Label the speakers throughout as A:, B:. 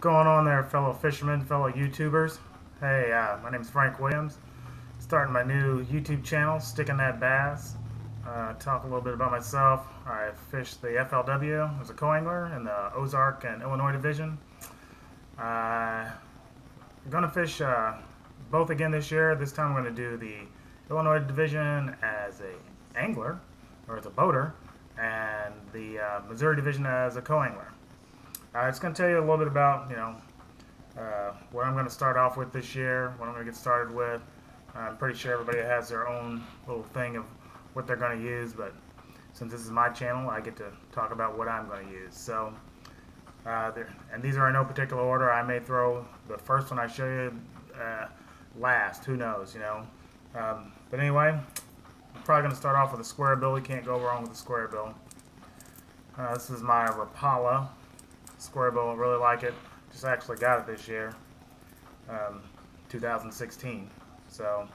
A: Going on there, fellow fishermen, fellow YouTubers? Hey, my name's Frank Williams. Starting my new YouTube channel, Sticking That Bass. Talk a little bit about myself. I fished the FLW as a co-angler in the Ozark and Illinois division. I'm going to fish both again this year. This time I'm going to do the Illinois division as a angler, or as a boater, and the Missouri division as a co-angler. It's going to tell you a little bit about, what I'm going to start off with this year, what I'm going to get started with. I'm pretty sure everybody has their own little thing of what they're going to use, but since this is my channel, I get to talk about what I'm going to use. So, and these are in no particular order. I may throw the first one I show you last. Who knows, but anyway, I'm probably going to start off with a square bill. You can't go wrong with a square bill. This is my Rapala square bill. I really like it. Just actually got it this year, 2016. So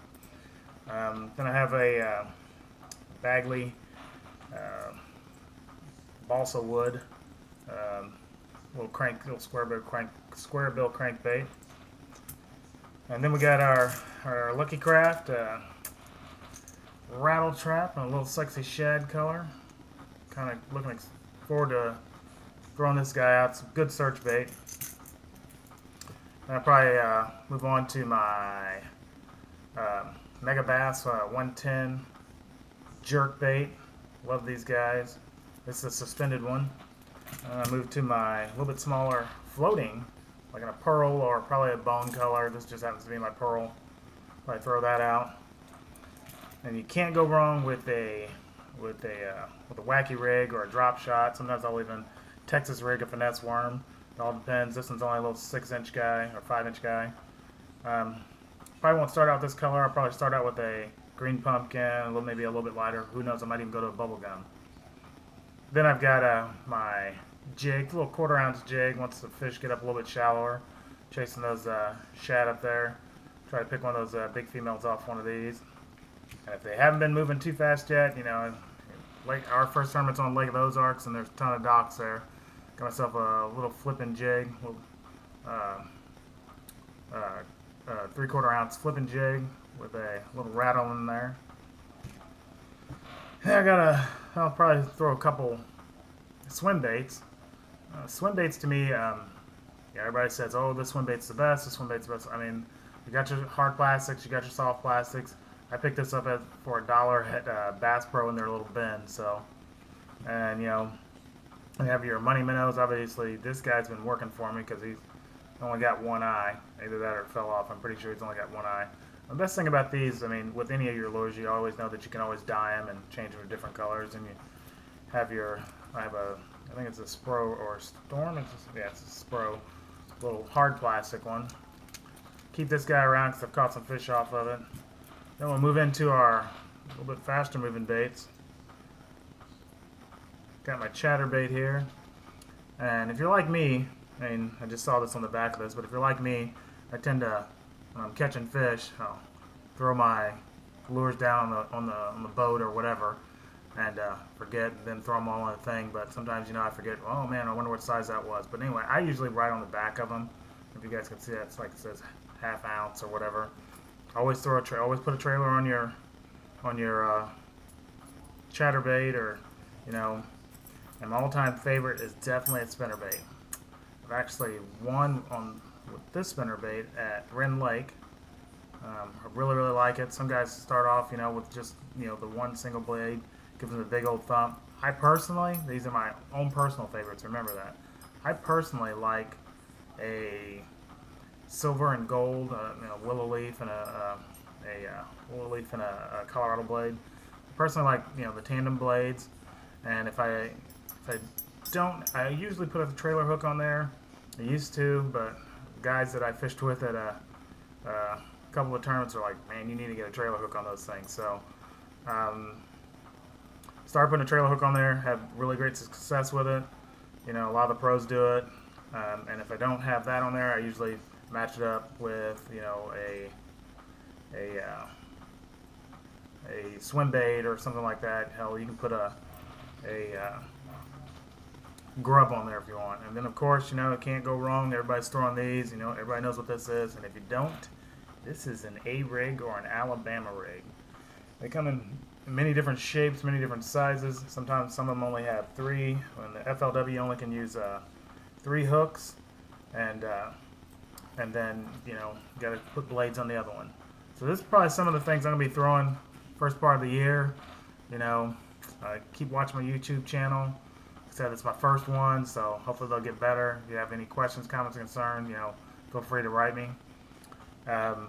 A: then I have a Bagley balsa wood little square bill crankbait, and then we got our Lucky Craft rattle trap in a little sexy shad color. Kind of looking forward to throwing this guy out. Some good search bait. I'll probably move on to my Megabass 110 jerk bait. Love these guys. This is a suspended one. Move to my little bit smaller floating, like in a pearl or probably a bone color. This just happens to be my pearl. Probably throw that out. And you can't go wrong with a wacky rig or a drop shot. Sometimes I'll even Texas rig a finesse worm. It all depends. This one's only a little 6-inch guy or 5-inch guy. Probably won't start out this color. I'll probably start out with a green pumpkin, maybe a little bit lighter. Who knows? I might even go to a bubble gum. Then I've got my jig, a little 1/4 ounce jig. Once the fish get up a little bit shallower, chasing those shad up there. Try to pick one of those big females off one of these. And if they haven't been moving too fast yet, our first tournament's on Lake of Ozarks, and there's a ton of docks there. Got myself a little flipping jig, 3/4 ounce flipping jig with a little rattle in there. And I'll probably throw a couple swim baits. Swim baits to me, everybody says, oh, this swim bait's the best, this swim bait's the best. I mean, you got your hard plastics, you got your soft plastics. I picked this up for $1 at Bass Pro in their little bin. So, and you have your money minnows. Obviously, this guy's been working for me because he's only got one eye. Either that or it fell off. I'm pretty sure he's only got one eye. The best thing about these, with any of your lures, you always know that you can always dye them and change them to different colors. And you have I think it's a Spro or a Storm. It's a Spro, little hard plastic one. Keep this guy around because I've caught some fish off of it. Then we'll move into our little bit faster moving baits. Got my chatterbait here. And if you're like me, I just saw this on the back of this, but if you're like me, I tend to, when I'm catching fish, I'll throw my lures down on the boat or whatever, and forget, and then throw them all on the thing. But sometimes, I forget, oh man, I wonder what size that was. But anyway, I usually write on the back of them. If you guys can see that, it's like it says 1/2 ounce or whatever. Always always put a trailer on your chatterbait, or and my all-time favorite is definitely a spinnerbait. I've actually won with this spinnerbait at Wren Lake. I really like it. Some guys start off with just the one single blade, give them a big old thump. I personally, these are my own personal favorites. Remember that. I personally like a silver and gold, willow leaf and a Colorado blade. I personally like the tandem blades, and if I don't, I usually put a trailer hook on there. I used to, but guys that I fished with at a couple of tournaments are like, man, you need to get a trailer hook on those things. So start putting a trailer hook on there. Have really great success with it. A lot of the pros do it, and if I don't have that on there, I usually match it up with a swim bait or something like that. Hell, you can put grub on there if you want. And then of course, it can't go wrong. Everybody's throwing these. Everybody knows what this is. And if you don't, this is an A rig or an Alabama rig. They come in many different shapes, many different sizes. Sometimes some of them only have 3. When the FLW only can use 3 hooks, and then you got to put blades on the other one. So this is probably some of the things I'm gonna be throwing first part of the year. Keep watching my YouTube channel. Like I said, it's my first one, so hopefully they'll get better. If you have any questions, comments, or concerns, feel free to write me. And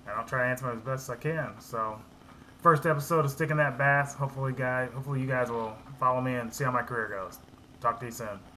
A: I'll try to answer them as best as I can. So, first episode of Sticking That Bass. Hopefully you guys will follow me and see how my career goes. Talk to you soon.